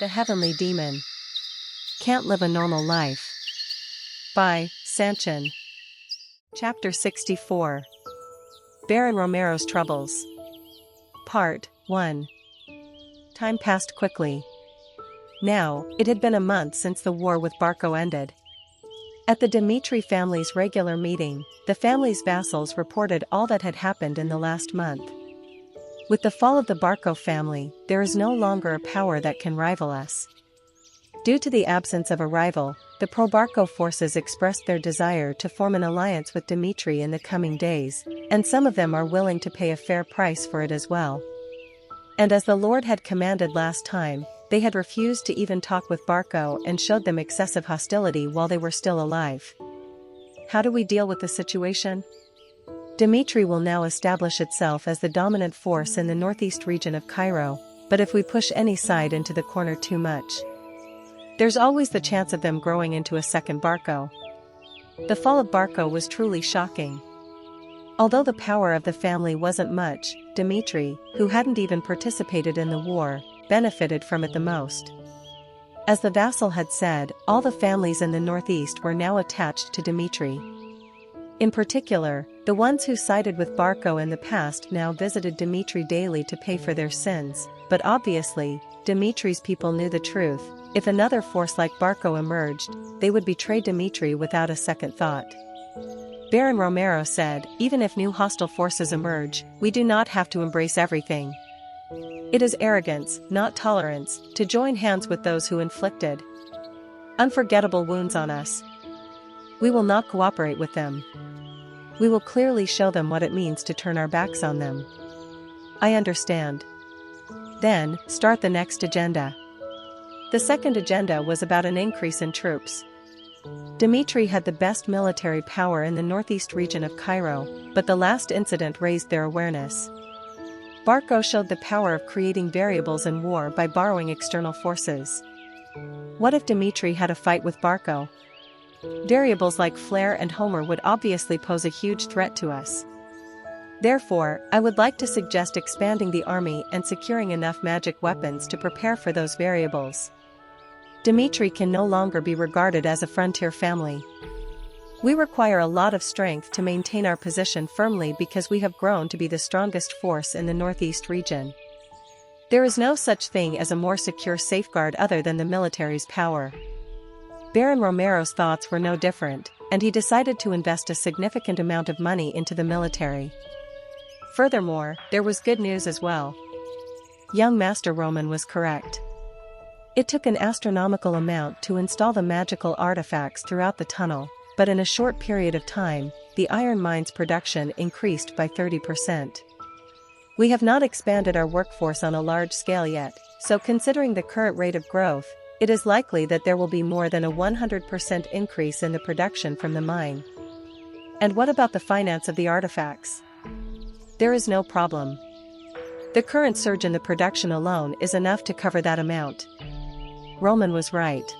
The Heavenly Demon. Can't Live a Normal Life. By Sanchin. Chapter 64. Baron Romero's Troubles. Part 1. Time passed quickly. Now, it had been a month since the war with Barco ended. At the Dimitri family's regular meeting, the family's vassals reported all that had happened in the last month. With the fall of the Barco family, there is no longer a power that can rival us. Due to the absence of a rival, the pro-Barco forces expressed their desire to form an alliance with Dimitri in the coming days, and some of them are willing to pay a fair price for it as well. And as the Lord had commanded last time, they had refused to even talk with Barco and showed them excessive hostility while they were still alive. How do we deal with the situation? Dimitri will now establish itself as the dominant force in the northeast region of Cairo, but if we push any side into the corner too much, there's always the chance of them growing into a second Barco. The fall of Barco was truly shocking. Although the power of the family wasn't much, Dimitri, who hadn't even participated in the war, benefited from it the most. As the vassal had said, all the families in the northeast were now attached to Dimitri. In particular, the ones who sided with Barco in the past now visited Dimitri daily to pay for their sins, but obviously, Dimitri's people knew the truth. If another force like Barco emerged, they would betray Dimitri without a second thought. Baron Romero said, even if new hostile forces emerge, we do not have to embrace everything. It is arrogance, not tolerance, to join hands with those who inflicted unforgettable wounds on us. We will not cooperate with them. We will clearly show them what it means to turn our backs on them. I understand. Then, start the next agenda. The second agenda was about an increase in troops. Dimitri had the best military power in the northeast region of Cairo, but the last incident raised their awareness. Barco showed the power of creating variables in war by borrowing external forces. What if Dimitri had a fight with Barco? Variables like Flair and Homer would obviously pose a huge threat to us. Therefore, I would like to suggest expanding the army and securing enough magic weapons to prepare for those variables. Dimitri can no longer be regarded as a frontier family. We require a lot of strength to maintain our position firmly because we have grown to be the strongest force in the northeast region. There is no such thing as a more secure safeguard other than the military's power. Baron Romero's thoughts were no different, and he decided to invest a significant amount of money into the military. Furthermore, there was good news as well. Young Master Roman was correct. It took an astronomical amount to install the magical artifacts throughout the tunnel, but in a short period of time, the iron mine's production increased by 30%. We have not expanded our workforce on a large scale yet, so considering the current rate of growth, it is likely that there will be more than a 100% increase in the production from the mine. And what about the finance of the artifacts? There is no problem. The current surge in the production alone is enough to cover that amount. Roman was right.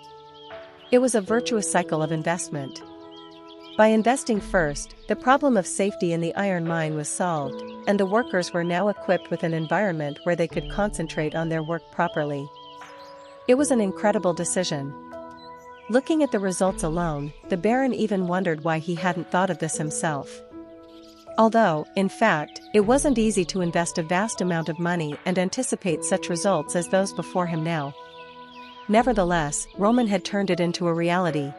It was a virtuous cycle of investment. By investing first, the problem of safety in the iron mine was solved, and the workers were now equipped with an environment where they could concentrate on their work properly. It was an incredible decision. Looking at the results alone, the Baron even wondered why he hadn't thought of this himself. Although, in fact, it wasn't easy to invest a vast amount of money and anticipate such results as those before him now. Nevertheless, Roman had turned it into a reality.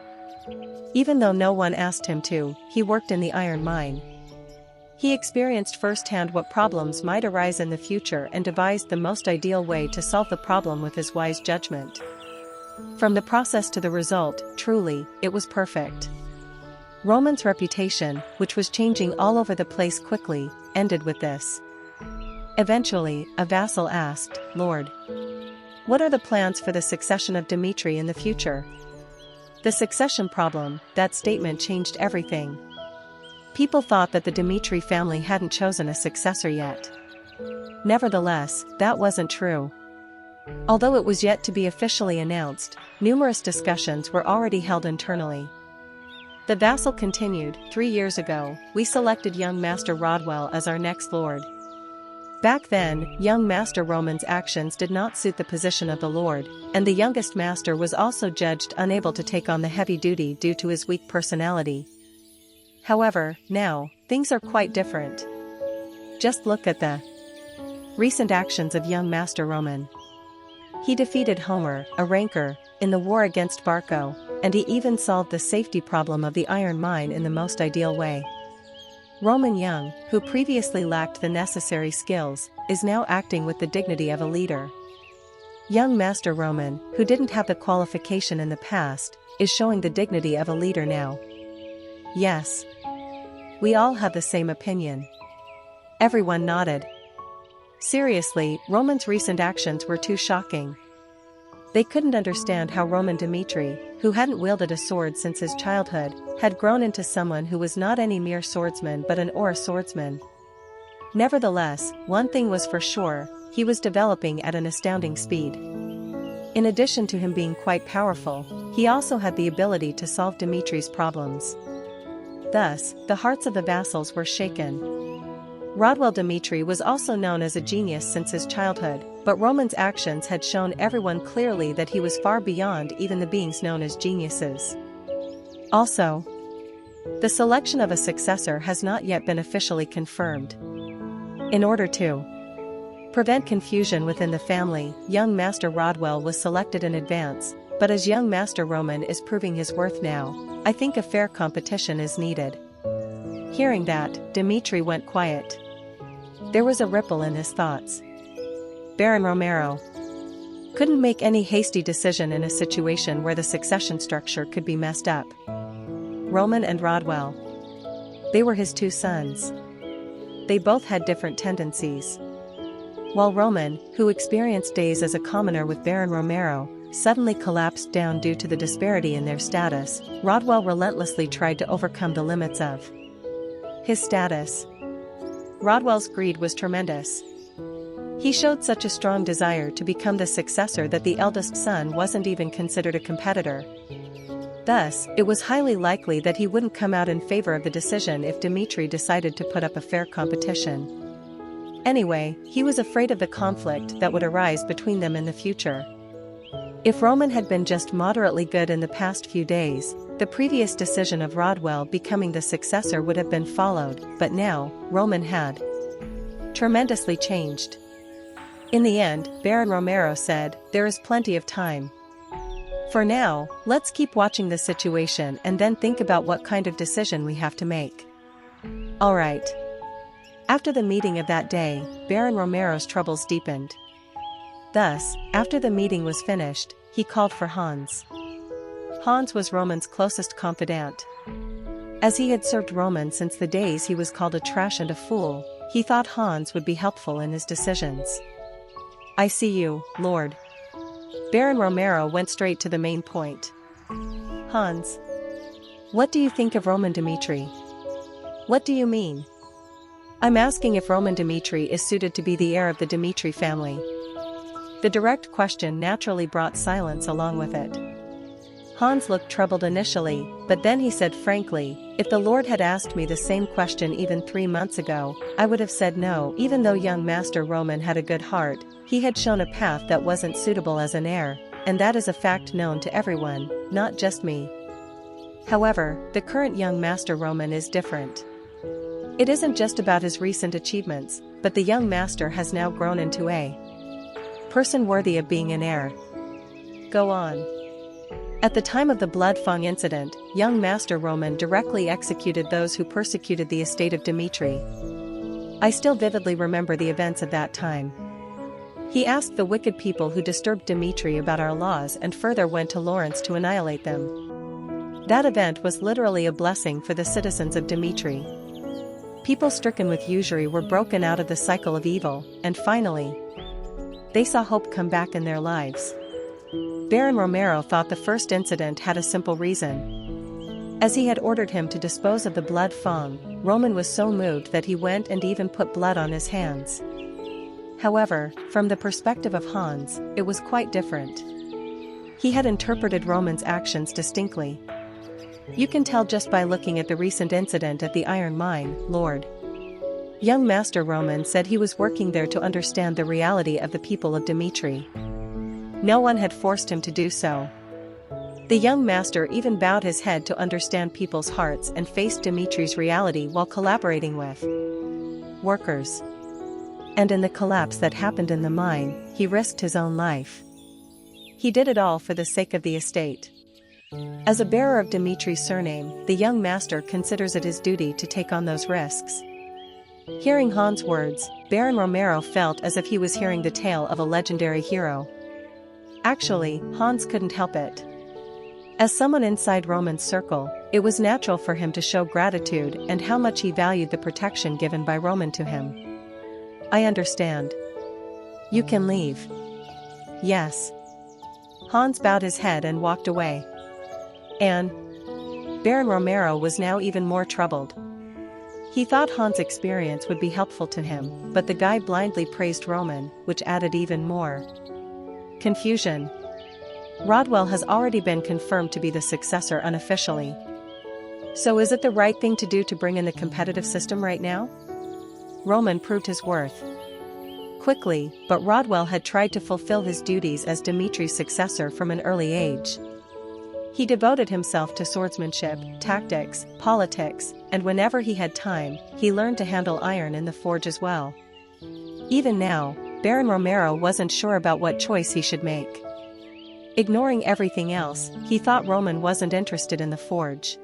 Even though no one asked him to, he worked in the iron mine. He experienced firsthand what problems might arise in the future and devised the most ideal way to solve the problem with his wise judgment. From the process to the result, truly, it was perfect. Roman's reputation, which was changing all over the place quickly, ended with this. Eventually, a vassal asked, "Lord, what are the plans for the succession of Dimitri in the future?" The succession problem, that statement changed everything. People thought that the Dimitri family hadn't chosen a successor yet. Nevertheless, that wasn't true. Although it was yet to be officially announced, numerous discussions were already held internally. The vassal continued, 3 years ago, we selected young Master Rodwell as our next lord. Back then, young Master Roman's actions did not suit the position of the Lord, and the youngest master was also judged unable to take on the heavy duty due to his weak personality. However, now, things are quite different. Just look at the recent actions of young Master Roman. He defeated Homer, a rancor, in the war against Barco, and he even solved the safety problem of the iron mine in the most ideal way. Roman Young, who previously lacked the necessary skills, is now acting with the dignity of a leader. Young Master Roman, who didn't have the qualification in the past, is showing the dignity of a leader now. Yes. We all have the same opinion. Everyone nodded. Seriously, Roman's recent actions were too shocking. They couldn't understand how Roman Dmitri, who hadn't wielded a sword since his childhood, had grown into someone who was not any mere swordsman but an aura swordsman. Nevertheless, one thing was for sure, he was developing at an astounding speed. In addition to him being quite powerful, he also had the ability to solve Dmitri's problems. Thus, the hearts of the vassals were shaken. Rodwell Dmitri was also known as a genius since his childhood, but Roman's actions had shown everyone clearly that he was far beyond even the beings known as geniuses. Also, the selection of a successor has not yet been officially confirmed. In order to prevent confusion within the family, young Master Rodwell was selected in advance, but as young Master Roman is proving his worth now, I think a fair competition is needed. Hearing that, Dmitri went quiet. There was a ripple in his thoughts. Baron Romero couldn't make any hasty decision in a situation where the succession structure could be messed up. Roman and Rodwell. They were his two sons. They both had different tendencies. While Roman, who experienced days as a commoner with Baron Romero, suddenly collapsed down due to the disparity in their status, Rodwell relentlessly tried to overcome the limits of his status. Rodwell's greed was tremendous. He showed such a strong desire to become the successor that the eldest son wasn't even considered a competitor. Thus, it was highly likely that he wouldn't come out in favor of the decision if Dmitri decided to put up a fair competition. Anyway, he was afraid of the conflict that would arise between them in the future. If Roman had been just moderately good in the past few days, the previous decision of Rodwell becoming the successor would have been followed, but now, Roman had tremendously changed. In the end, Baron Romero said, "There is plenty of time. For now, let's keep watching the situation and then think about what kind of decision we have to make." Alright. After the meeting of that day, Baron Romero's troubles deepened. Thus, after the meeting was finished, he called for Hans. Hans was Roman's closest confidant. As he had served Roman since the days he was called a trash and a fool, he thought Hans would be helpful in his decisions. "I see you, Lord." Baron Romero went straight to the main point. "Hans, what do you think of Roman Dmitri?" "What do you mean?" "I'm asking if Roman Dmitri is suited to be the heir of the Dmitri family." The direct question naturally brought silence along with it. Hans looked troubled initially, but then he said frankly, "If the Lord had asked me the same question even 3 months ago, I would have said no." Even though young Master Roman had a good heart, he had shown a path that wasn't suitable as an heir, and that is a fact known to everyone, not just me. However, the current young Master Roman is different. It isn't just about his recent achievements, but the young master has now grown into a person worthy of being an heir. Go on. At the time of the Blood Fong incident, young Master Roman directly executed those who persecuted the estate of Dmitri. I still vividly remember the events of that time. He asked the wicked people who disturbed Dmitri about our laws and further went to Lawrence to annihilate them. That event was literally a blessing for the citizens of Dmitri. People stricken with usury were broken out of the cycle of evil, and finally, they saw hope come back in their lives. Baron Romero thought the first incident had a simple reason. As he had ordered him to dispose of the Blood Fong, Roman was so moved that he went and even put blood on his hands. However, from the perspective of Hans, it was quite different. He had interpreted Roman's actions distinctly. "You can tell just by looking at the recent incident at the iron mine, Lord. Young Master Roman said he was working there to understand the reality of the people of Dmitri. No one had forced him to do so. The young master even bowed his head to understand people's hearts and faced Dmitri's reality while collaborating with workers. And in the collapse that happened in the mine, he risked his own life. He did it all for the sake of the estate. As a bearer of Dmitri's surname, the young master considers it his duty to take on those risks. Hearing Hans' words, Baron Romero felt as if he was hearing the tale of a legendary hero. Actually, Hans couldn't help it. As someone inside Roman's circle, it was natural for him to show gratitude and how much he valued the protection given by Roman to him. I understand. You can leave. Yes. Hans bowed his head and walked away. And Baron Romero was now even more troubled. He thought Hans' experience would be helpful to him, but the guy blindly praised Roman, which added even more confusion. Rodwell has already been confirmed to be the successor unofficially. So is it the right thing to do to bring in the competitive system right now? Roman proved his worth quickly, but Rodwell had tried to fulfill his duties as Dmitri's successor from an early age. He devoted himself to swordsmanship, tactics, politics, and whenever he had time, he learned to handle iron in the forge as well. Even now, Baron Romero wasn't sure about what choice he should make. Ignoring everything else, he thought Roman wasn't interested in the forge.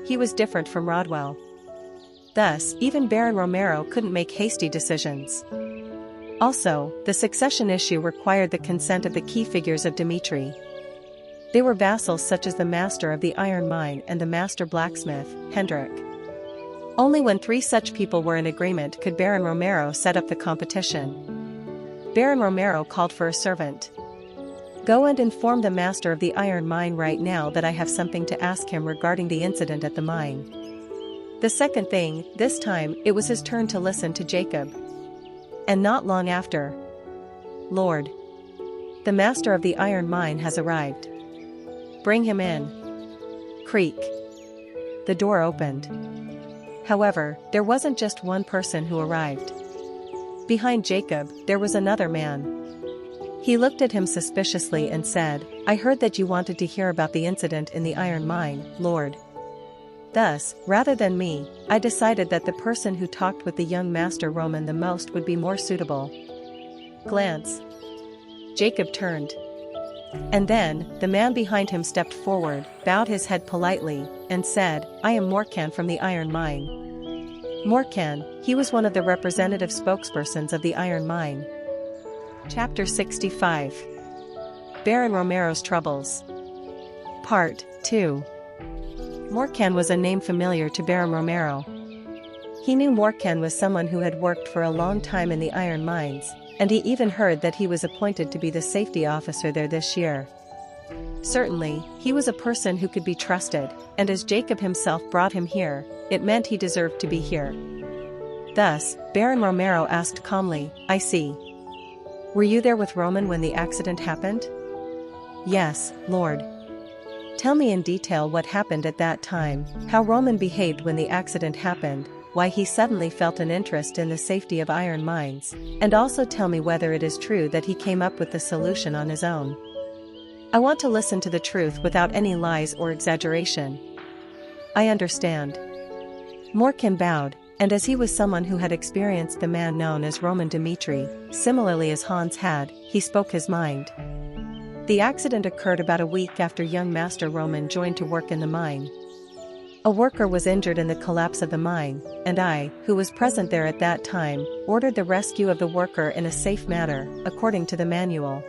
He was different from Rodwell. Thus, even Baron Romero couldn't make hasty decisions. Also, the succession issue required the consent of the key figures of Dmitri. They were vassals such as the master of the iron mine and the master blacksmith, Hendrik. Only when 3 such people were in agreement could Baron Romero set up the competition. Baron Romero called for a servant. Go and inform the master of the iron mine right now that I have something to ask him regarding the incident at the mine. The second thing, this time, it was his turn to listen to Jacob. And not long after. Lord. The master of the iron mine has arrived. Bring him in. Creak. The door opened. However, there wasn't just one person who arrived. Behind Jacob, there was another man. He looked at him suspiciously and said, I heard that you wanted to hear about the incident in the iron mine, Lord. Thus, rather than me, I decided that the person who talked with the young master Roman the most would be more suitable. Glance. Jacob turned. And then, the man behind him stepped forward, bowed his head politely, and said, I am Morkan from the iron mine. Morkan, he was one of the representative spokespersons of the iron mine. Chapter 65. Baron Romero's Troubles. Part 2. Morkan was a name familiar to Baron Romero. He knew Morkan was someone who had worked for a long time in the iron mines, and he even heard that he was appointed to be the safety officer there this year. Certainly, he was a person who could be trusted, and as Jacob himself brought him here, it meant he deserved to be here. Thus, Baron Romero asked calmly, I see. Were you there with Roman when the accident happened? Yes, Lord. Tell me in detail what happened at that time, how Roman behaved when the accident happened, why he suddenly felt an interest in the safety of iron mines, and also tell me whether it is true that he came up with the solution on his own. I want to listen to the truth without any lies or exaggeration. I understand. Morkan bowed, and as he was someone who had experienced the man known as Roman Dmitri, similarly as Hans had, he spoke his mind. The accident occurred about a week after young Master Roman joined to work in the mine. A worker was injured in the collapse of the mine, and I, who was present there at that time, ordered the rescue of the worker in a safe manner, according to the manual.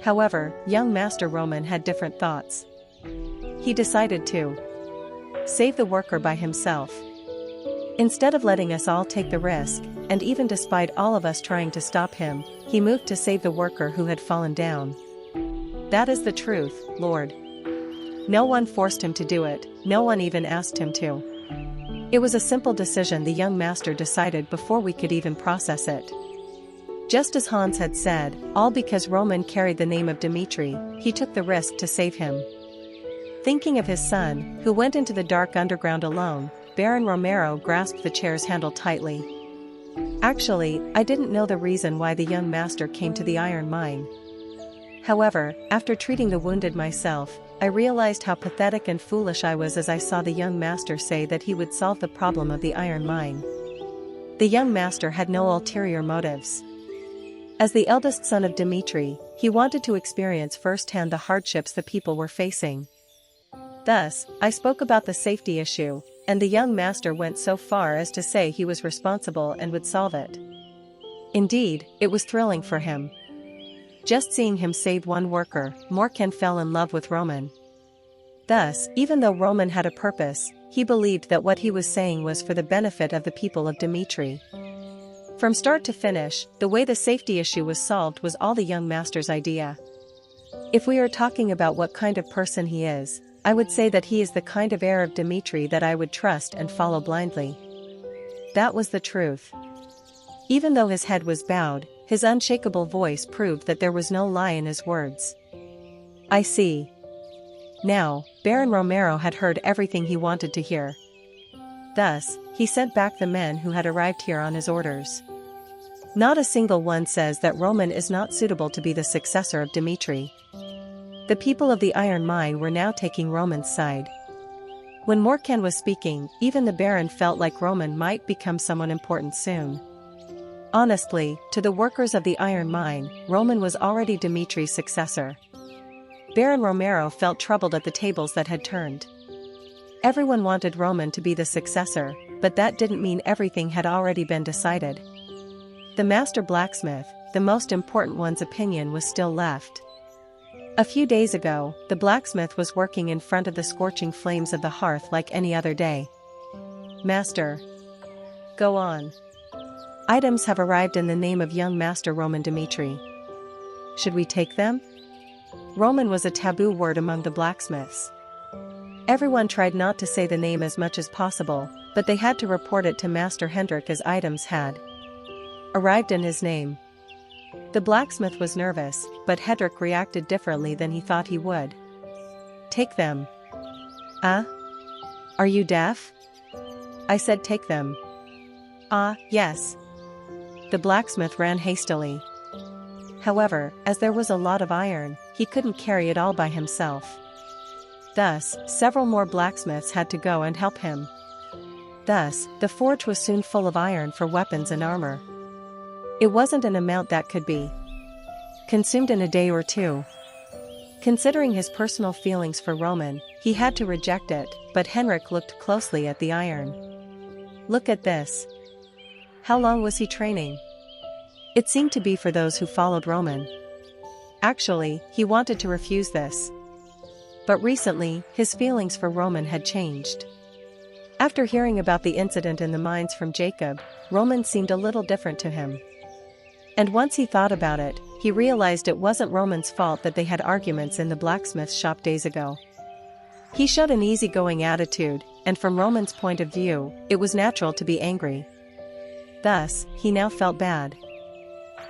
However, young Master Roman had different thoughts. He decided to save the worker by himself. Instead of letting us all take the risk, and even despite all of us trying to stop him, he moved to save the worker who had fallen down. That is the truth, Lord. No one forced him to do it, no one even asked him to. It was a simple decision the young master decided before we could even process it. Just as Hans had said, all because Roman carried the name of Dmitri, he took the risk to save him. Thinking of his son, who went into the dark underground alone, Baron Romero grasped the chair's handle tightly. Actually, I didn't know the reason why the young master came to the iron mine. However, after treating the wounded myself, I realized how pathetic and foolish I was as I saw the young master say that he would solve the problem of the iron mine. The young master had no ulterior motives. As the eldest son of Dmitri, he wanted to experience firsthand the hardships the people were facing. Thus, I spoke about the safety issue, and the young master went so far as to say he was responsible and would solve it. Indeed, it was thrilling for him. Just seeing him save one worker, Morkan fell in love with Roman. Thus, even though Roman had a purpose, he believed that what he was saying was for the benefit of the people of Dmitri. From start to finish, the way the safety issue was solved was all the young master's idea. If we are talking about what kind of person he is, I would say that he is the kind of heir of Dmitri that I would trust and follow blindly. That was the truth. Even though his head was bowed, his unshakable voice proved that there was no lie in his words. I see. Now, Baron Romero had heard everything he wanted to hear. Thus, he sent back the men who had arrived here on his orders. Not a single one says that Roman is not suitable to be the successor of Dmitri. The people of the iron mine were now taking Roman's side. When Morkan was speaking, even the Baron felt like Roman might become someone important soon. Honestly, to the workers of the iron mine, Roman was already Dmitri's successor. Baron Romero felt troubled at the tables that had turned. Everyone wanted Roman to be the successor, but that didn't mean everything had already been decided. The master blacksmith, the most important one's opinion was still left. A few days ago, the blacksmith was working in front of the scorching flames of the hearth like any other day. Master. Go on. Items have arrived in the name of young Master Roman Dmitri. Should we take them? Roman was a taboo word among the blacksmiths. Everyone tried not to say the name as much as possible, but they had to report it to Master Hendrik as items had arrived in his name. The blacksmith was nervous, but Hendrik reacted differently than he thought he would. Take them. Are you deaf? I said take them. Yes. The blacksmith ran hastily. However, as there was a lot of iron, he couldn't carry it all by himself. Thus, several more blacksmiths had to go and help him. Thus, the forge was soon full of iron for weapons and armor. It wasn't an amount that could be consumed in a day or two. Considering his personal feelings for Roman, he had to reject it, but Henrik looked closely at the iron. Look at this. How long was he training? It seemed to be for those who followed Roman. Actually, he wanted to refuse this. But recently, his feelings for Roman had changed. After hearing about the incident in the mines from Jacob, Roman seemed a little different to him. And once he thought about it, he realized it wasn't Roman's fault that they had arguments in the blacksmith shop days ago. He showed an easygoing attitude, and from Roman's point of view, it was natural to be angry. Thus, he now felt bad.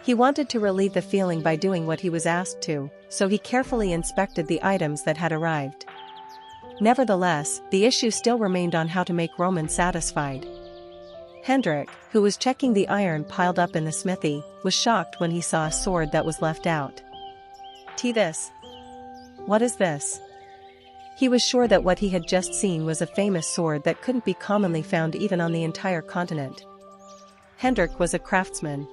He wanted to relieve the feeling by doing what he was asked to, so he carefully inspected the items that had arrived. Nevertheless, the issue still remained on how to make Roman satisfied. Hendrik, who was checking the iron piled up in the smithy, was shocked when he saw a sword that was left out. This. What is this? He was sure that what he had just seen was a famous sword that couldn't be commonly found even on the entire continent. Hendrik was a craftsman.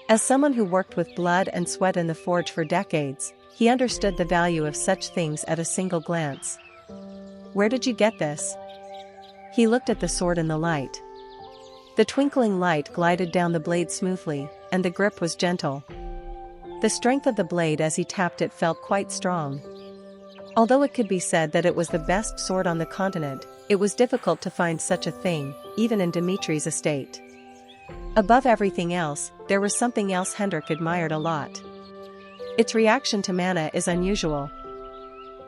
As someone who worked with blood and sweat in the forge for decades, he understood the value of such things at a single glance. Where did you get this? He looked at the sword in the light. The twinkling light glided down the blade smoothly, and the grip was gentle. The strength of the blade as he tapped it felt quite strong. Although it could be said that it was the best sword on the continent, it was difficult to find such a thing, even in Dmitri's estate. Above everything else, there was something else Hendrik admired a lot. Its reaction to mana is unusual.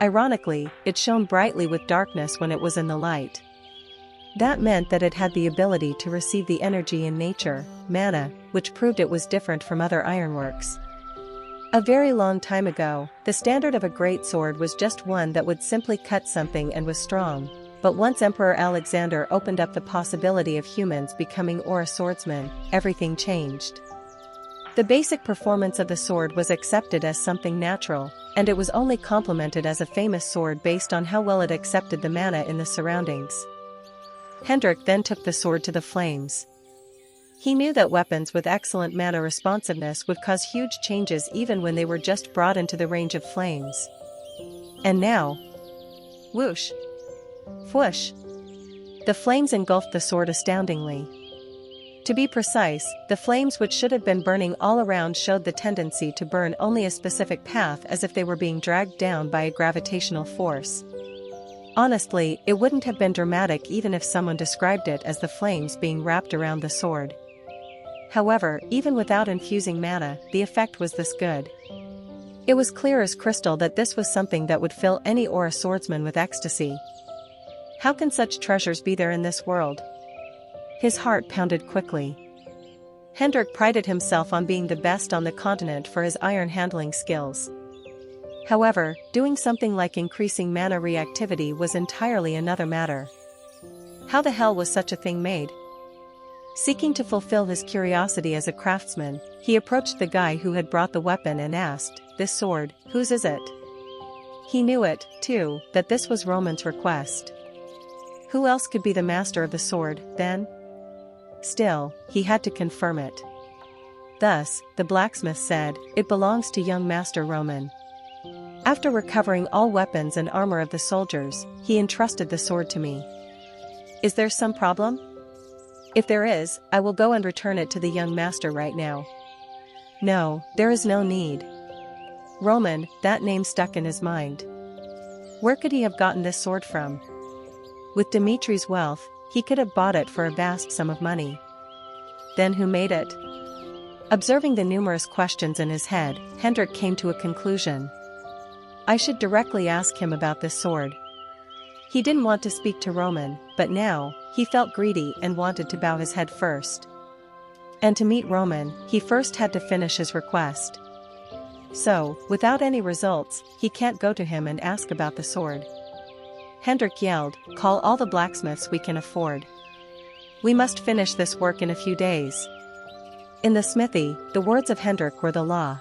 Ironically, it shone brightly with darkness when it was in the light. That meant that it had the ability to receive the energy in nature, mana, which proved it was different from other ironworks. A very long time ago, the standard of a great sword was just one that would simply cut something and was strong, but once Emperor Alexander opened up the possibility of humans becoming aura swordsmen, everything changed. The basic performance of the sword was accepted as something natural, and it was only complemented as a famous sword based on how well it accepted the mana in the surroundings. Hendrik then took the sword to the flames. He knew that weapons with excellent mana responsiveness would cause huge changes even when they were just brought into the range of flames. And now, whoosh! Whoosh! The flames engulfed the sword astoundingly. To be precise, the flames which should have been burning all around showed the tendency to burn only a specific path, as if they were being dragged down by a gravitational force. Honestly, it wouldn't have been dramatic even if someone described it as the flames being wrapped around the sword. However, even without infusing mana, the effect was this good. It was clear as crystal that this was something that would fill any aura swordsman with ecstasy. How can such treasures be there in this world? His heart pounded quickly. Hendrik prided himself on being the best on the continent for his iron handling skills. However, doing something like increasing mana reactivity was entirely another matter. How the hell was such a thing made? Seeking to fulfill his curiosity as a craftsman, he approached the guy who had brought the weapon and asked, "This sword, whose is it?" He knew it, too, that this was Roman's request. Who else could be the master of the sword, then? Still, he had to confirm it. Thus, the blacksmith said, "It belongs to young Master Roman." After recovering all weapons and armor of the soldiers, he entrusted the sword to me. Is there some problem? If there is, I will go and return it to the young master right now. No, there is no need. Roman, that name stuck in his mind. Where could he have gotten this sword from? With Dimitri's wealth, he could have bought it for a vast sum of money. Then who made it? Observing the numerous questions in his head, Hendrik came to a conclusion. I should directly ask him about this sword. He didn't want to speak to Roman, but now, he felt greedy and wanted to bow his head first. And to meet Roman, he first had to finish his request. So, without any results, he can't go to him and ask about the sword. Hendrik yelled, "Call all the blacksmiths we can afford. We must finish this work in a few days." In the smithy, the words of Hendrik were the law.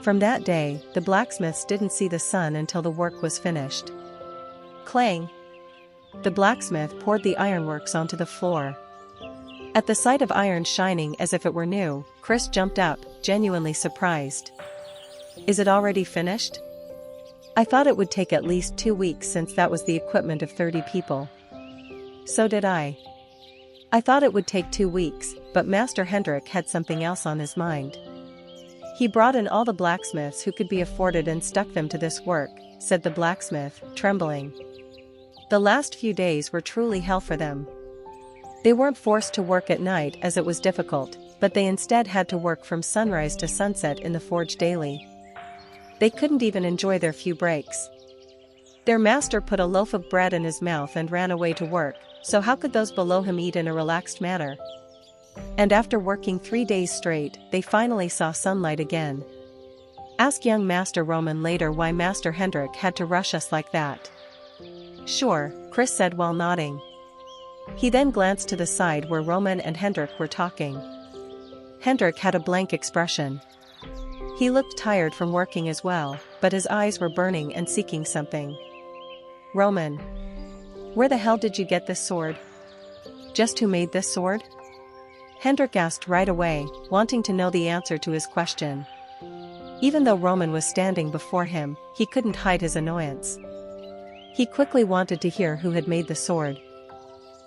From that day, the blacksmiths didn't see the sun until the work was finished. Clang! The blacksmith poured the ironworks onto the floor. At the sight of iron shining as if it were new, Chris jumped up, genuinely surprised. Is it already finished? I thought it would take at least 2 weeks since that was the equipment of 30 people. So did I. I thought it would take 2 weeks, but Master Hendrik had something else on his mind. He brought in all the blacksmiths who could be afforded and stuck them to this work, said the blacksmith, trembling. The last few days were truly hell for them. They weren't forced to work at night as it was difficult, but they instead had to work from sunrise to sunset in the forge daily. They couldn't even enjoy their few breaks. Their master put a loaf of bread in his mouth and ran away to work, so how could those below him eat in a relaxed manner? And after working 3 days straight, they finally saw sunlight again. Ask young Master Roman later why Master Hendrik had to rush us like that. Sure, Chris said while nodding. He then glanced to the side where Roman and Hendrik were talking. Hendrik had a blank expression. He looked tired from working as well, but his eyes were burning and seeking something. Roman. Where the hell did you get this sword? Just who made this sword? Hendrik asked right away, wanting to know the answer to his question. Even though Roman was standing before him, he couldn't hide his annoyance. He quickly wanted to hear who had made the sword.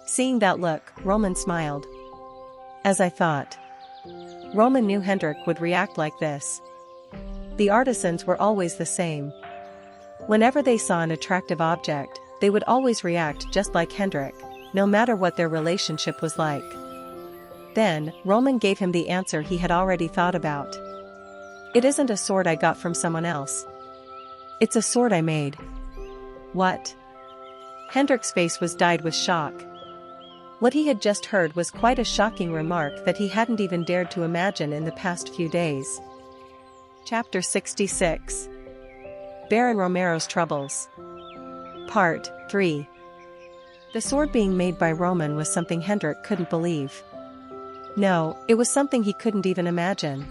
Seeing that look, Roman smiled. As I thought. Roman knew Hendrik would react like this. The artisans were always the same. Whenever they saw an attractive object, they would always react just like Hendrik, no matter what their relationship was like. Then, Roman gave him the answer he had already thought about. It isn't a sword I got from someone else. It's a sword I made. What? Hendrik's face was dyed with shock. What he had just heard was quite a shocking remark that he hadn't even dared to imagine in the past few days. Chapter 66. Baron Romero's Troubles. Part 3. The sword being made by Roman was something Hendrik couldn't believe. No, it was something he couldn't even imagine.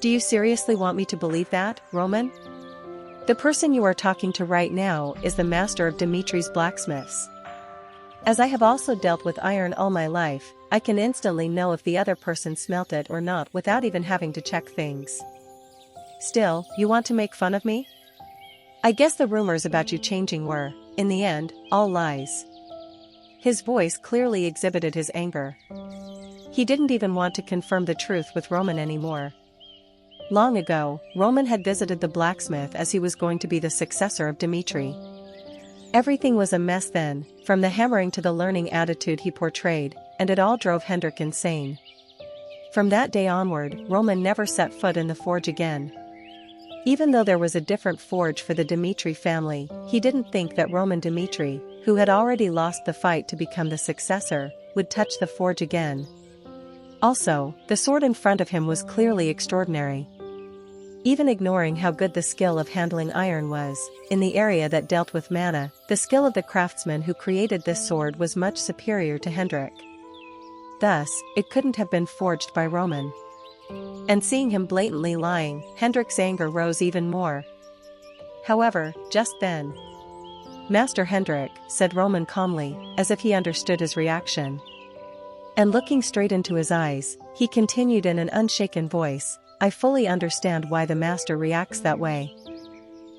Do you seriously want me to believe that, Roman? The person you are talking to right now is the master of Dimitri's blacksmiths. As I have also dealt with iron all my life, I can instantly know if the other person smelt it or not without even having to check things. Still, you want to make fun of me? I guess the rumors about you changing were, in the end, all lies. His voice clearly exhibited his anger. He didn't even want to confirm the truth with Roman anymore. Long ago, Roman had visited the blacksmith as he was going to be the successor of Dimitri. Everything was a mess then, from the hammering to the learning attitude he portrayed, and it all drove Hendrik insane. From that day onward, Roman never set foot in the forge again. Even though there was a different forge for the Dimitri family, he didn't think that Roman Dimitri, who had already lost the fight to become the successor, would touch the forge again. Also, the sword in front of him was clearly extraordinary. Even ignoring how good the skill of handling iron was, in the area that dealt with mana, the skill of the craftsman who created this sword was much superior to Hendrik. Thus, it couldn't have been forged by Roman. And seeing him blatantly lying, Hendrik's anger rose even more. However, just then, "Master Hendrik," said Roman calmly, as if he understood his reaction. And looking straight into his eyes, he continued in an unshaken voice, "I fully understand why the master reacts that way.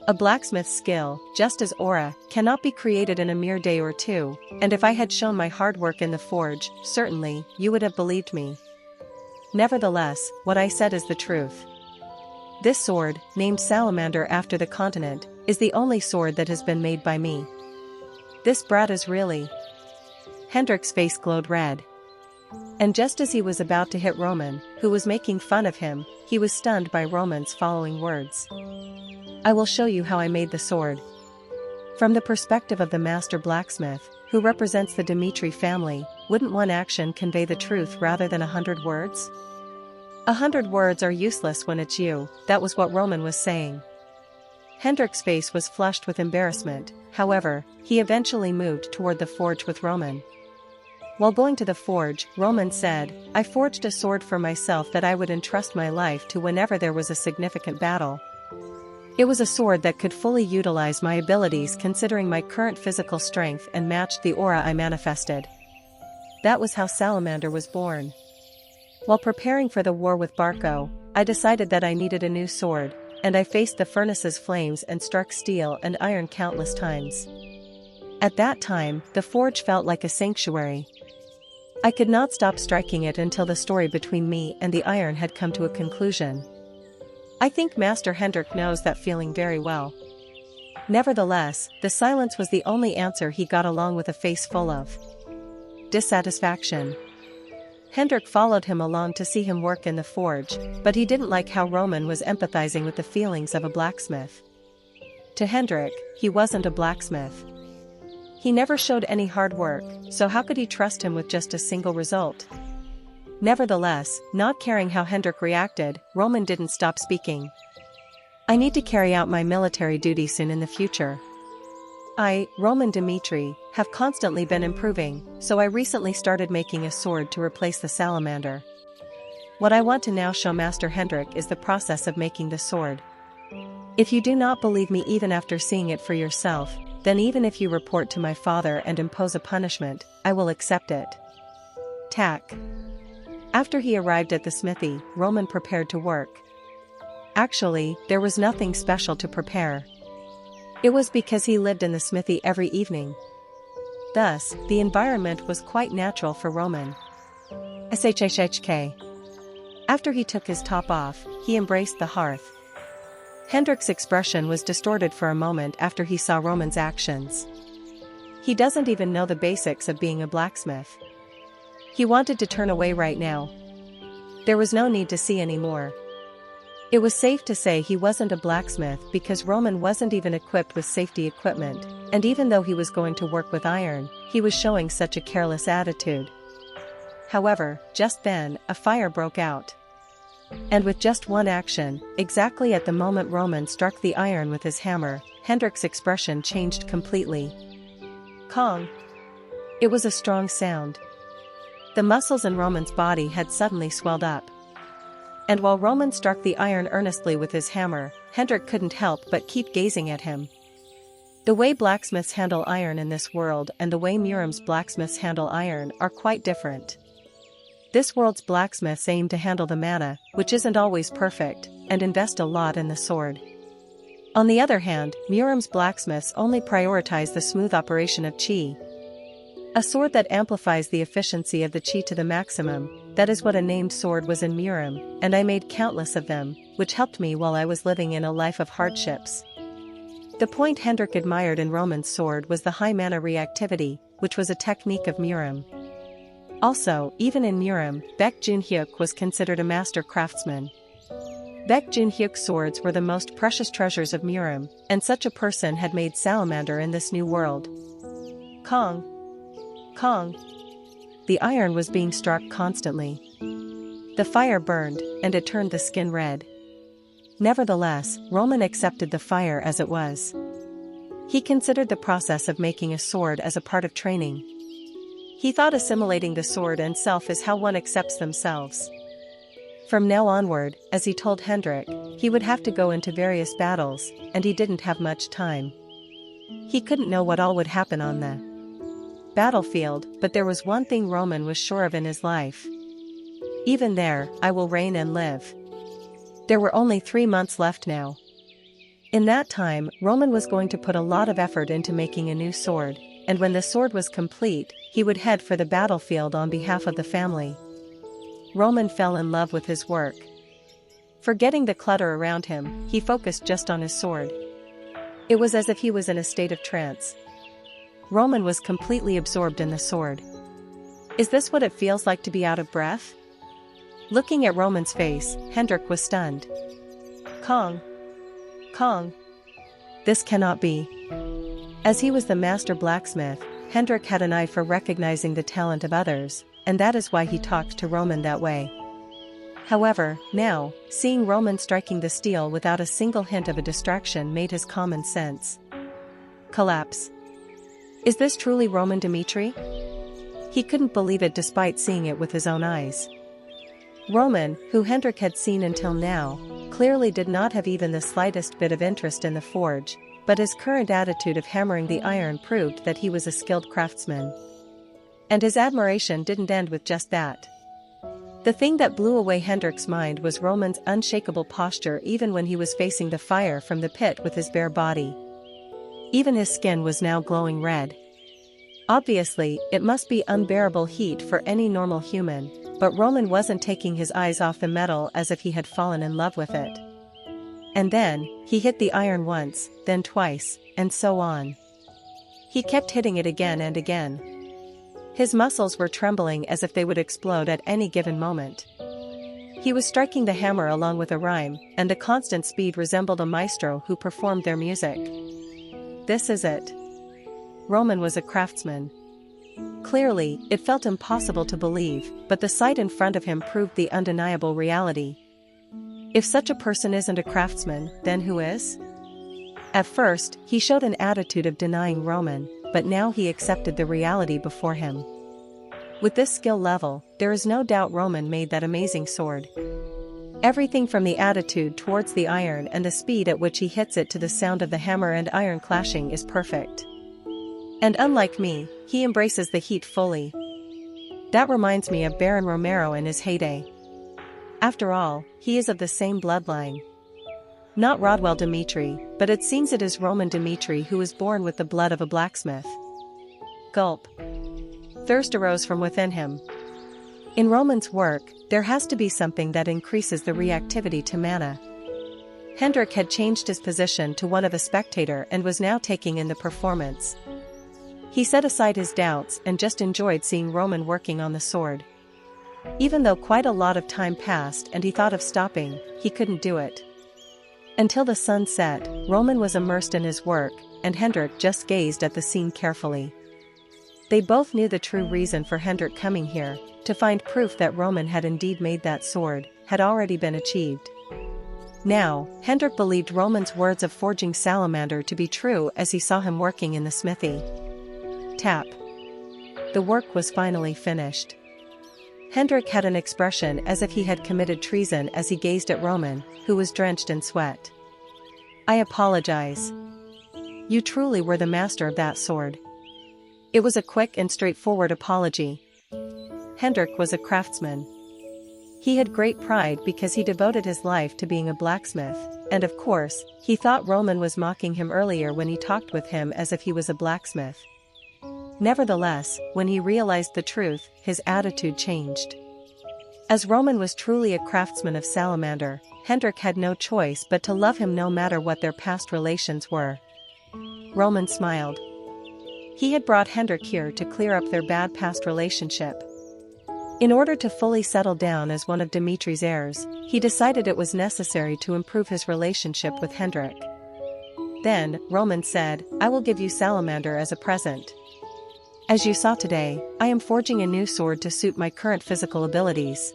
A blacksmith's skill, just as aura, cannot be created in a mere day or two, and if I had shown my hard work in the forge, certainly, you would have believed me. Nevertheless, what I said is the truth. This sword, named Salamander after the continent, is the only sword that has been made by me. This brat is really..." Hendrik's face glowed red. And just as he was about to hit Roman, who was making fun of him, he was stunned by Roman's following words. "I will show you how I made the sword." From the perspective of the master blacksmith, who represents the Dimitri family, wouldn't one action convey the truth rather than 100 words? 100 words are useless when it's you, that was what Roman was saying. Hendrik's face was flushed with embarrassment, however, he eventually moved toward the forge with Roman. While going to the forge, Roman said, "I forged a sword for myself that I would entrust my life to whenever there was a significant battle. It was a sword that could fully utilize my abilities considering my current physical strength and matched the aura I manifested. That was how Salamander was born. While preparing for the war with Barco, I decided that I needed a new sword, and I faced the furnace's flames and struck steel and iron countless times. At that time, the forge felt like a sanctuary. I could not stop striking it until the story between me and the iron had come to a conclusion. I think Master Hendrik knows that feeling very well." Nevertheless, the silence was the only answer he got, along with a face full of dissatisfaction. Hendrik followed him along to see him work in the forge, but he didn't like how Roman was empathizing with the feelings of a blacksmith. To Hendrik, he wasn't a blacksmith. He never showed any hard work, so how could he trust him with just a single result? Nevertheless, not caring how Hendrik reacted, Roman didn't stop speaking. "I need to carry out my military duty soon in the future. I, Roman Dimitri, have constantly been improving, so I recently started making a sword to replace the Salamander. What I want to now show Master Hendrik is the process of making the sword. If you do not believe me even after seeing it for yourself, then even if you report to my father and impose a punishment, I will accept it." Tack. After he arrived at the smithy, Roman prepared to work. Actually, there was nothing special to prepare. It was because he lived in the smithy every evening. Thus, the environment was quite natural for Roman. SHHK. After he took his top off, he embraced the hearth. Hendrik's expression was distorted for a moment after he saw Roman's actions. He doesn't even know the basics of being a blacksmith. He wanted to turn away right now. There was no need to see anymore. It was safe to say he wasn't a blacksmith because Roman wasn't even equipped with safety equipment, and even though he was going to work with iron, he was showing such a careless attitude. However, just then, a fire broke out. And with just one action, exactly at the moment Roman struck the iron with his hammer, Hendrik's expression changed completely. Kong! It was a strong sound. The muscles in Roman's body had suddenly swelled up. And while Roman struck the iron earnestly with his hammer, Hendrik couldn't help but keep gazing at him. The way blacksmiths handle iron in this world and the way Miriam's blacksmiths handle iron are quite different. This world's blacksmiths aim to handle the mana, which isn't always perfect, and invest a lot in the sword. On the other hand, Miriam's blacksmiths only prioritize the smooth operation of chi. A sword that amplifies the efficiency of the chi to the maximum, that is what a named sword was in Miriam, and I made countless of them, which helped me while I was living in a life of hardships. The point Hendrik admired in Roman's sword was the high mana reactivity, which was a technique of Miriam. Also, even in Miriam, Baek Junhyuk was considered a master craftsman. Baek Junhyuk's swords were the most precious treasures of Miriam, and such a person had made salamander in this new world. Kong! Kong! The iron was being struck constantly. The fire burned, and it turned the skin red. Nevertheless, Roman accepted the fire as it was. He considered the process of making a sword as a part of training. He thought assimilating the sword and self is how one accepts themselves. From now onward, as he told Hendrik, he would have to go into various battles, and he didn't have much time. He couldn't know what all would happen on the battlefield, but there was one thing Roman was sure of in his life. Even there, I will reign and live. There were only 3 months left now. In that time, Roman was going to put a lot of effort into making a new sword, and when the sword was complete, he would head for the battlefield on behalf of the family. Roman fell in love with his work. Forgetting the clutter around him, he focused just on his sword. It was as if he was in a state of trance. Roman was completely absorbed in the sword. Is this what it feels like to be out of breath? Looking at Roman's face, Hendrik was stunned. Kong! Kong! This cannot be. As he was the master blacksmith, Hendrik had an eye for recognizing the talent of others, and that is why he talked to Roman that way. However, now, seeing Roman striking the steel without a single hint of a distraction made his common sense collapse. Is this truly Roman Dmitri? He couldn't believe it despite seeing it with his own eyes. Roman, who Hendrik had seen until now, clearly did not have even the slightest bit of interest in the forge, but his current attitude of hammering the iron proved that he was a skilled craftsman. And his admiration didn't end with just that. The thing that blew away Hendrik's mind was Roman's unshakable posture even when he was facing the fire from the pit with his bare body. Even his skin was now glowing red. Obviously, it must be unbearable heat for any normal human, but Roman wasn't taking his eyes off the metal as if he had fallen in love with it. And then, he hit the iron once, then twice, and so on. He kept hitting it again and again. His muscles were trembling as if they would explode at any given moment. He was striking the hammer along with a rhyme, and the constant speed resembled a maestro who performed their music. This is it. Roman was a craftsman. Clearly, it felt impossible to believe, but the sight in front of him proved the undeniable reality. If such a person isn't a craftsman, then who is? At first, he showed an attitude of denying Roman, but now he accepted the reality before him. With this skill level, there is no doubt Roman made that amazing sword. Everything from the attitude towards the iron and the speed at which he hits it to the sound of the hammer and iron clashing is perfect. And unlike me, he embraces the heat fully. That reminds me of Baron Romero in his heyday. After all, he is of the same bloodline. Not Rodwell Dmitri, but it seems it is Roman Dmitri who was born with the blood of a blacksmith. Gulp. Thirst arose from within him. In Roman's work, there has to be something that increases the reactivity to mana. Hendrik had changed his position to one of a spectator and was now taking in the performance. He set aside his doubts and just enjoyed seeing Roman working on the sword. Even though quite a lot of time passed and he thought of stopping, he couldn't do it. Until the sun set, Roman was immersed in his work, and Hendrik just gazed at the scene carefully. They both knew the true reason for Hendrik coming here, to find proof that Roman had indeed made that sword, had already been achieved. Now, Hendrik believed Roman's words of forging salamander to be true as he saw him working in the smithy. Tap. The work was finally finished. Hendrik had an expression as if he had committed treason as he gazed at Roman, who was drenched in sweat. "I apologize. You truly were the master of that sword." It was a quick and straightforward apology. Hendrik was a craftsman. He had great pride because he devoted his life to being a blacksmith, and of course, he thought Roman was mocking him earlier when he talked with him as if he was a blacksmith. Nevertheless, when he realized the truth, his attitude changed. As Roman was truly a craftsman of salamander, Hendrik had no choice but to love him no matter what their past relations were. Roman smiled. He had brought Hendrik here to clear up their bad past relationship. In order to fully settle down as one of Dimitri's heirs, he decided it was necessary to improve his relationship with Hendrik. Then, Roman said, "I will give you salamander as a present. As you saw today, I am forging a new sword to suit my current physical abilities.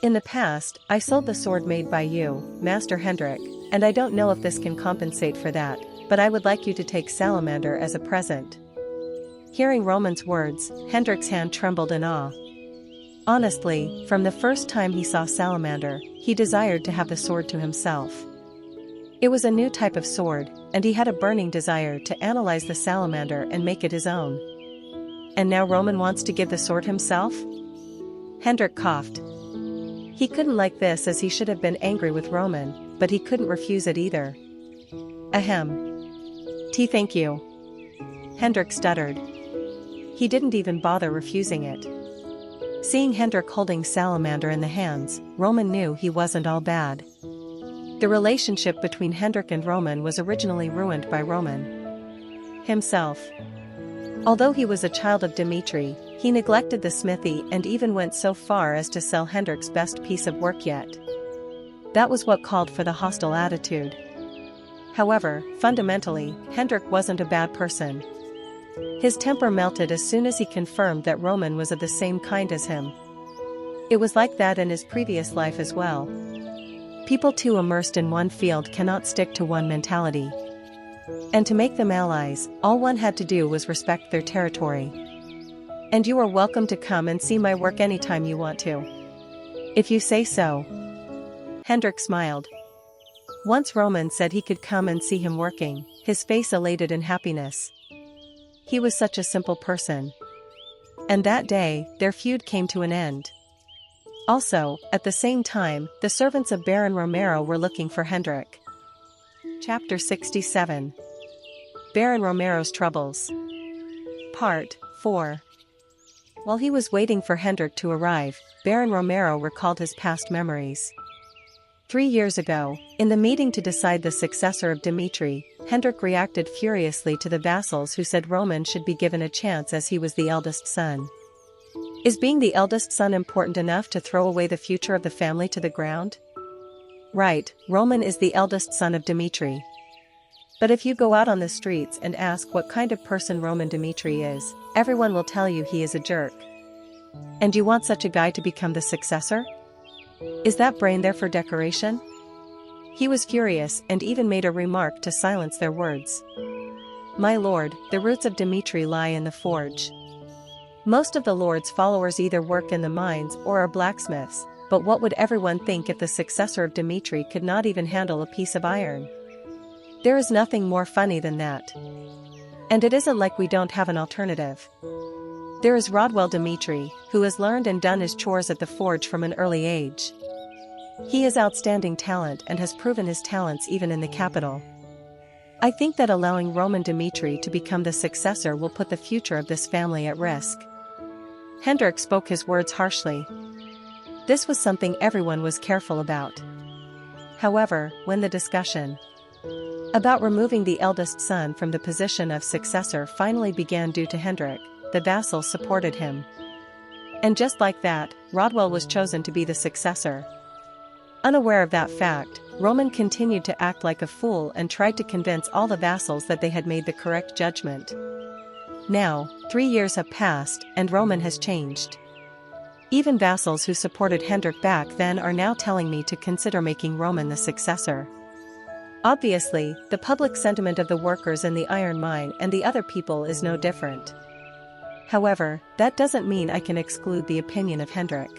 In the past, I sold the sword made by you, Master Hendrik, and I don't know if this can compensate for that, but I would like you to take salamander as a present." Hearing Roman's words, Hendrik's hand trembled in awe. Honestly, from the first time he saw salamander, he desired to have the sword to himself. It was a new type of sword, and he had a burning desire to analyze the salamander and make it his own. And now Roman wants to give the sword himself? Hendrik coughed. He couldn't like this as he should have been angry with Roman, but he couldn't refuse it either. Ahem. Thank you. Hendrik stuttered. He didn't even bother refusing it. Seeing Hendrik holding salamander in the hands, Roman knew he wasn't all bad. The relationship between Hendrik and Roman was originally ruined by Roman himself. Although he was a child of Dimitri, he neglected the smithy and even went so far as to sell Hendrik's best piece of work yet. That was what called for the hostile attitude. However, fundamentally, Hendrik wasn't a bad person. His temper melted as soon as he confirmed that Roman was of the same kind as him. It was like that in his previous life as well. People too immersed in one field cannot stick to one mentality. And to make them allies, all one had to do was respect their territory. And you are welcome to come and see my work anytime you want to. If you say so. Hendrik smiled. Once Roman said he could come and see him working, his face elated in happiness. He was such a simple person. And that day, their feud came to an end. Also, at the same time, the servants of Baron Romero were looking for Hendrik. Chapter 67. Baron Romero's Troubles. Part 4. While he was waiting for Hendrik to arrive, Baron Romero recalled his past memories. 3 years ago, in the meeting to decide the successor of Dimitri, Hendrik reacted furiously to the vassals who said Roman should be given a chance as he was the eldest son. Is being the eldest son important enough to throw away the future of the family to the ground? Right, Roman is the eldest son of Dimitri. But if you go out on the streets and ask what kind of person Roman Dimitri is, everyone will tell you he is a jerk. And you want such a guy to become the successor? Is that brain there for decoration? He was furious and even made a remark to silence their words. My lord, the roots of Dimitri lie in the forge. Most of the lord's followers either work in the mines or are blacksmiths, but what would everyone think if the successor of Dimitri could not even handle a piece of iron? There is nothing more funny than that. And it isn't like we don't have an alternative. There is Rodwell Dimitri, who has learned and done his chores at the forge from an early age. He has outstanding talent and has proven his talents even in the capital. I think that allowing Roman Dimitri to become the successor will put the future of this family at risk. Hendrik spoke his words harshly. This was something everyone was careful about. However, when the discussion about removing the eldest son from the position of successor finally began due to Hendrik, the vassals supported him. And just like that, Rodwell was chosen to be the successor. Unaware of that fact, Roman continued to act like a fool and tried to convince all the vassals that they had made the correct judgment. Now, 3 years have passed, and Roman has changed. Even vassals who supported Hendrik back then are now telling me to consider making Roman the successor. Obviously, the public sentiment of the workers in the iron mine and the other people is no different. However, that doesn't mean I can exclude the opinion of Hendrik.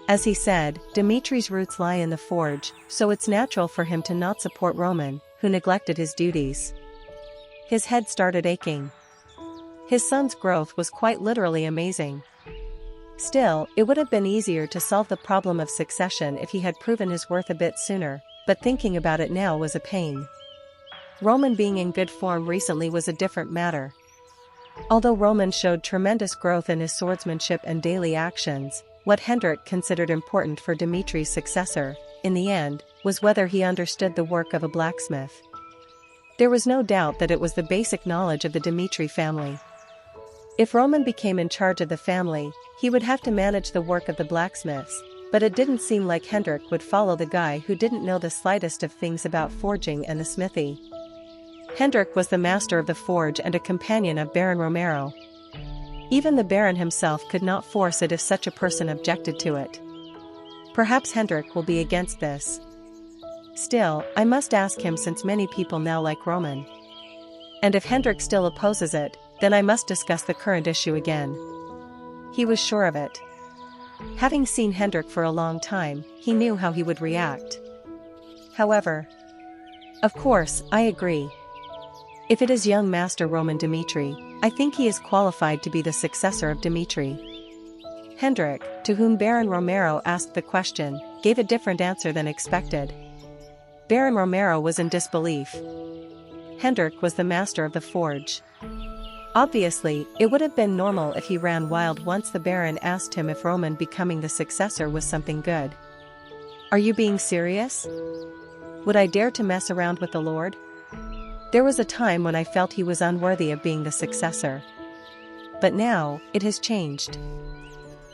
As he said, Dimitri's roots lie in the forge, so it's natural for him to not support Roman, who neglected his duties. His head started aching. His son's growth was quite literally amazing. Still, it would have been easier to solve the problem of succession if he had proven his worth a bit sooner, but thinking about it now was a pain. Roman being in good form recently was a different matter. Although Roman showed tremendous growth in his swordsmanship and daily actions, what Hendrik considered important for Dimitri's successor, in the end, was whether he understood the work of a blacksmith. There was no doubt that it was the basic knowledge of the Dimitri family. If Roman became in charge of the family, he would have to manage the work of the blacksmiths, but it didn't seem like Hendrik would follow the guy who didn't know the slightest of things about forging and the smithy. Hendrik was the master of the forge and a companion of Baron Romero. Even the Baron himself could not force it if such a person objected to it. Perhaps Hendrik will be against this. Still, I must ask him since many people now like Roman. And if Hendrik still opposes it, then I must discuss the current issue again. He was sure of it. Having seen Hendrik for a long time, he knew how he would react. However, of course, I agree. If it is young Master Roman Dimitri, I think he is qualified to be the successor of Dimitri. Hendrik, to whom Baron Romero asked the question, gave a different answer than expected. Baron Romero was in disbelief. Hendrik was the master of the forge. Obviously, it would have been normal if he ran wild once the Baron asked him if Roman becoming the successor was something good. Are you being serious? Would I dare to mess around with the Lord? There was a time when I felt he was unworthy of being the successor. But now, it has changed.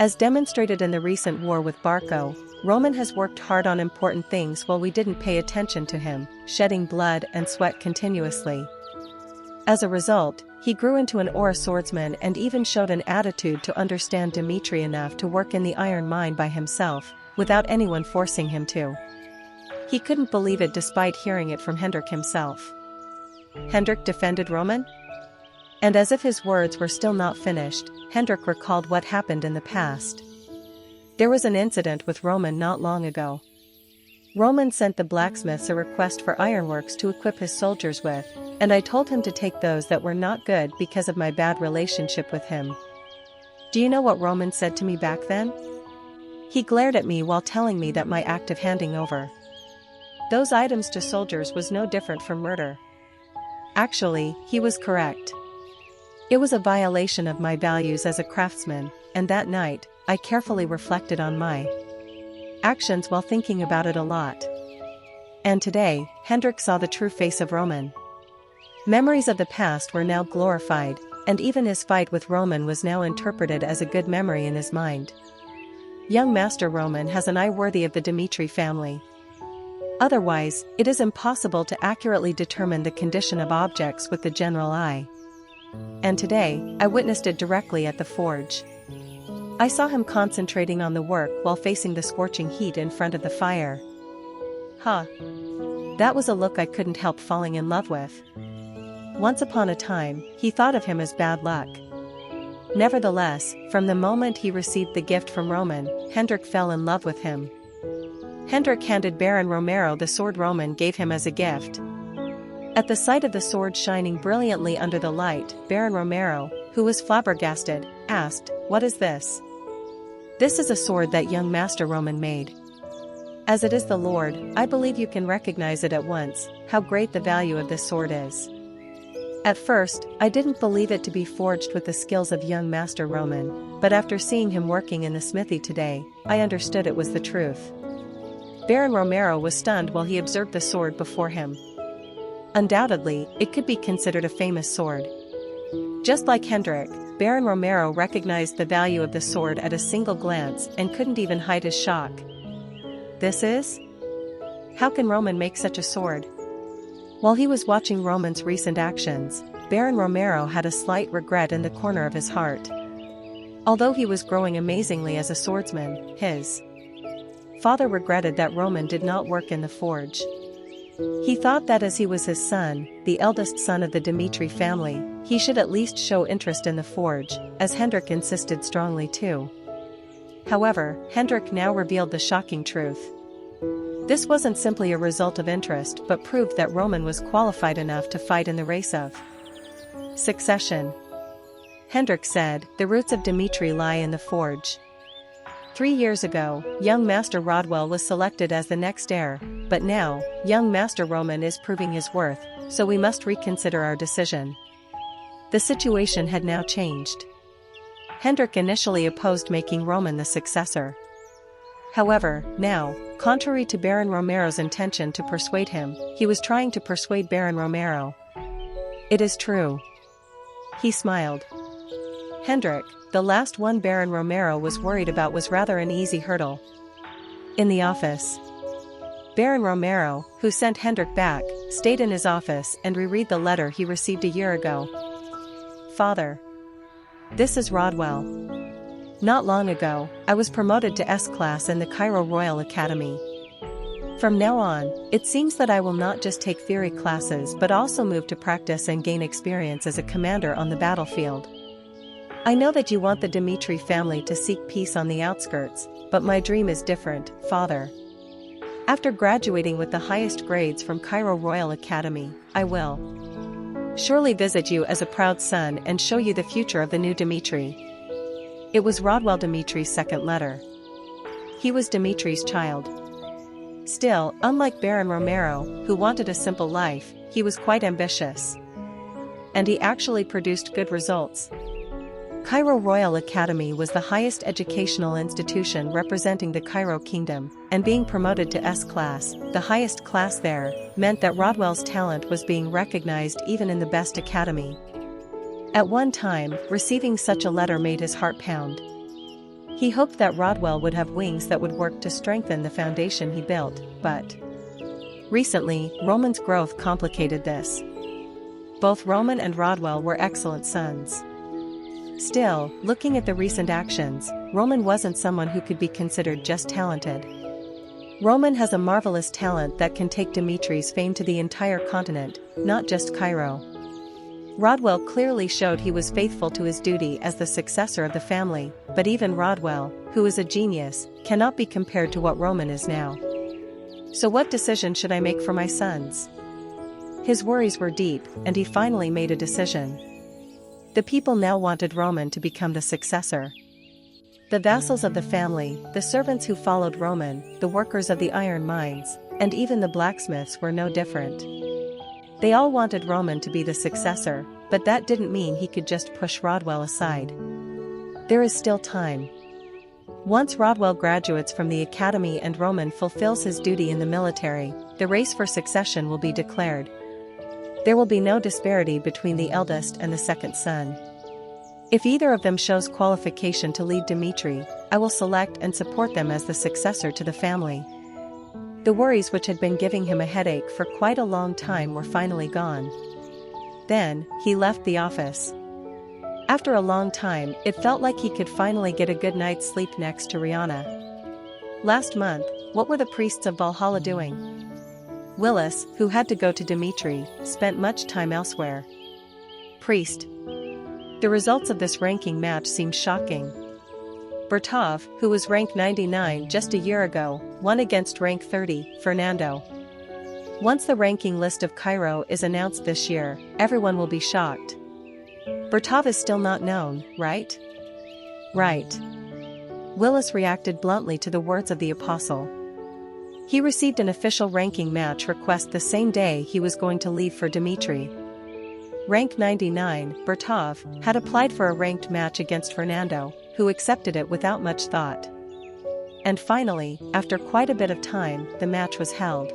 As demonstrated in the recent war with Barco, Roman has worked hard on important things while we didn't pay attention to him, shedding blood and sweat continuously. As a result, he grew into an aura swordsman and even showed an attitude to understand Dimitri enough to work in the iron mine by himself, without anyone forcing him to. He couldn't believe it despite hearing it from Hendrik himself. Hendrik defended Roman? And as if his words were still not finished, Hendrik recalled what happened in the past. There was an incident with Roman not long ago. Roman sent the blacksmiths a request for ironworks to equip his soldiers with, and I told him to take those that were not good because of my bad relationship with him. Do you know what Roman said to me back then? He glared at me while telling me that my act of handing over those items to soldiers was no different from murder. Actually, he was correct. It was a violation of my values as a craftsman, and that night, I carefully reflected on my actions while thinking about it a lot. And today, Hendrik saw the true face of Roman. Memories of the past were now glorified, and even his fight with Roman was now interpreted as a good memory in his mind. Young Master Roman has an eye worthy of the Dimitri family. Otherwise, it is impossible to accurately determine the condition of objects with the general eye. And today, I witnessed it directly at the forge. I saw him concentrating on the work while facing the scorching heat in front of the fire. That was a look I couldn't help falling in love with. Once upon a time, he thought of him as bad luck. Nevertheless, from the moment he received the gift from Roman, Hendrik fell in love with him. Hendrik handed Baron Romero the sword Roman gave him as a gift. At the sight of the sword shining brilliantly under the light, Baron Romero, who was flabbergasted, asked, "What is this?" "This is a sword that young Master Roman made. As it is the Lord, I believe you can recognize it at once, how great the value of this sword is." At first, I didn't believe it to be forged with the skills of young Master Roman, but after seeing him working in the smithy today, I understood it was the truth. Baron Romero was stunned while he observed the sword before him. Undoubtedly, it could be considered a famous sword. Just like Hendrik, Baron Romero recognized the value of the sword at a single glance and couldn't even hide his shock. This is? How can Roman make such a sword? While he was watching Roman's recent actions, Baron Romero had a slight regret in the corner of his heart. Although he was growing amazingly as a swordsman, his father regretted that Roman did not work in the forge. He thought that as he was his son, the eldest son of the Dimitri family, He should at least show interest in the forge, as Hendrik insisted strongly too. However, Hendrik now revealed the shocking truth. This wasn't simply a result of interest but proved that Roman was qualified enough to fight in the race of succession. Hendrik said, "The roots of Dmitri lie in the forge." 3 years ago, young Master Rodwell was selected as the next heir, but now, young Master Roman is proving his worth, so we must reconsider our decision. The situation had now changed. Hendrik initially opposed making Roman the successor. However, now, contrary to Baron Romero's intention to persuade him, he was trying to persuade Baron Romero. "It is true." He smiled. Hendrik, the last one Baron Romero was worried about, was rather an easy hurdle. In the office, Baron Romero, who sent Hendrik back, stayed in his office and reread the letter he received a year ago. "Father. This is Rodwell. Not long ago, I was promoted to S-class in the Cairo Royal Academy. From now on, it seems that I will not just take theory classes but also move to practice and gain experience as a commander on the battlefield. I know that you want the Dmitri family to seek peace on the outskirts, but my dream is different, Father. After graduating with the highest grades from Cairo Royal Academy, I will surely visit you as a proud son and show you the future of the new Dmitri." It was Rodwell Dmitri's second letter. He was Dmitri's child. Still, unlike Baron Romero, who wanted a simple life, he was quite ambitious. And he actually produced good results. Cairo Royal Academy was the highest educational institution representing the Cairo Kingdom, and being promoted to S-class, the highest class there, meant that Rodwell's talent was being recognized even in the best academy. At one time, receiving such a letter made his heart pound. He hoped that Rodwell would have wings that would work to strengthen the foundation he built, but recently, Roman's growth complicated this. Both Roman and Rodwell were excellent sons. Still, looking at the recent actions, Roman wasn't someone who could be considered just talented. Roman has a marvelous talent that can take Dmitri's fame to the entire continent, not just Cairo. Rodwell clearly showed he was faithful to his duty as the successor of the family, but even Rodwell, who is a genius, cannot be compared to what Roman is now. So what decision should I make for my sons? His worries were deep, and he finally made a decision. The people now wanted Roman to become the successor. The vassals of the family, the servants who followed Roman, the workers of the iron mines, and even the blacksmiths were no different. They all wanted Roman to be the successor, but that didn't mean he could just push Rodwell aside. There is still time. Once Rodwell graduates from the academy and Roman fulfills his duty in the military, the race for succession will be declared. There will be no disparity between the eldest and the second son. If either of them shows qualification to lead Dmitri, I will select and support them as the successor to the family. The worries which had been giving him a headache for quite a long time were finally gone. Then, he left the office. After a long time, it felt like he could finally get a good night's sleep next to Rihanna. Last month, what were the priests of Valhalla doing? Willis, who had to go to Dmitri, spent much time elsewhere. Priest. The results of this ranking match seemed shocking. Bertov, who was rank 99 just a year ago, won against rank 30, Fernando. Once the ranking list of Cairo is announced this year, everyone will be shocked. Bertov is still not known, right? Right. Willis reacted bluntly to the words of the apostle. He received an official ranking match request the same day he was going to leave for Dmitri. Rank 99, Bertov, had applied for a ranked match against Fernando, who accepted it without much thought. And finally, after quite a bit of time, the match was held.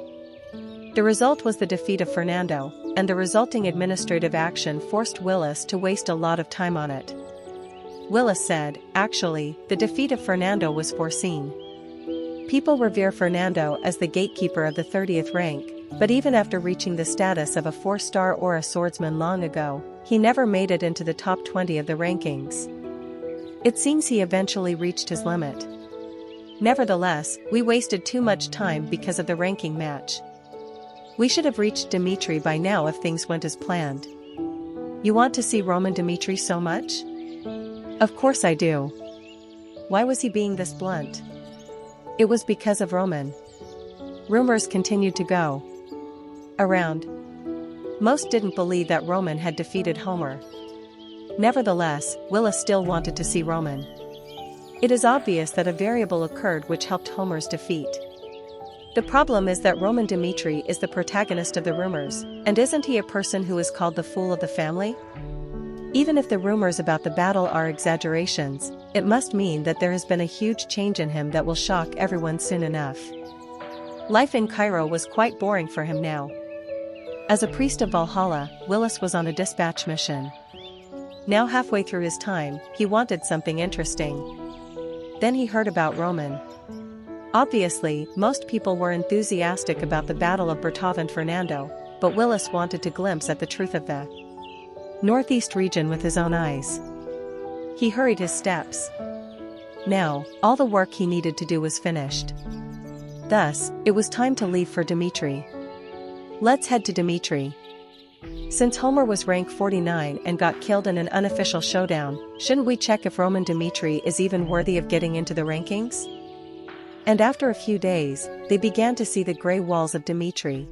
The result was the defeat of Fernando, and the resulting administrative action forced Willis to waste a lot of time on it. Willis said, actually, the defeat of Fernando was foreseen. People revere Fernando as the gatekeeper of the 30th rank, but even after reaching the status of a 4-star or a swordsman long ago, he never made it into the top 20 of the rankings. It seems he eventually reached his limit. Nevertheless, we wasted too much time because of the ranking match. We should have reached Dmitri by now if things went as planned. You want to see Roman Dmitri so much? Of course I do. Why was he being this blunt? It was because of Roman. Rumors continued to go around. Most didn't believe that Roman had defeated Homer. Nevertheless, Willis still wanted to see Roman. It is obvious that a variable occurred which helped Homer's defeat. The problem is that Roman Dmitri is the protagonist of the rumors, and isn't he a person who is called the fool of the family? Even if the rumors about the battle are exaggerations, it must mean that there has been a huge change in him that will shock everyone soon enough. Life in Cairo was quite boring for him now. As a priest of Valhalla, Willis was on a dispatch mission. Now halfway through his time, he wanted something interesting. Then he heard about Roman. Obviously, most people were enthusiastic about the Battle of Bertavent Fernando, but Willis wanted to glimpse at the truth of the northeast region with his own eyes. He hurried his steps. Now, all the work he needed to do was finished. Thus, it was time to leave for Dmitri. Let's head to Dmitri. Since Homer was rank 49 and got killed in an unofficial showdown, shouldn't we check if Roman Dmitri is even worthy of getting into the rankings? And after a few days, they began to see the gray walls of Dmitri,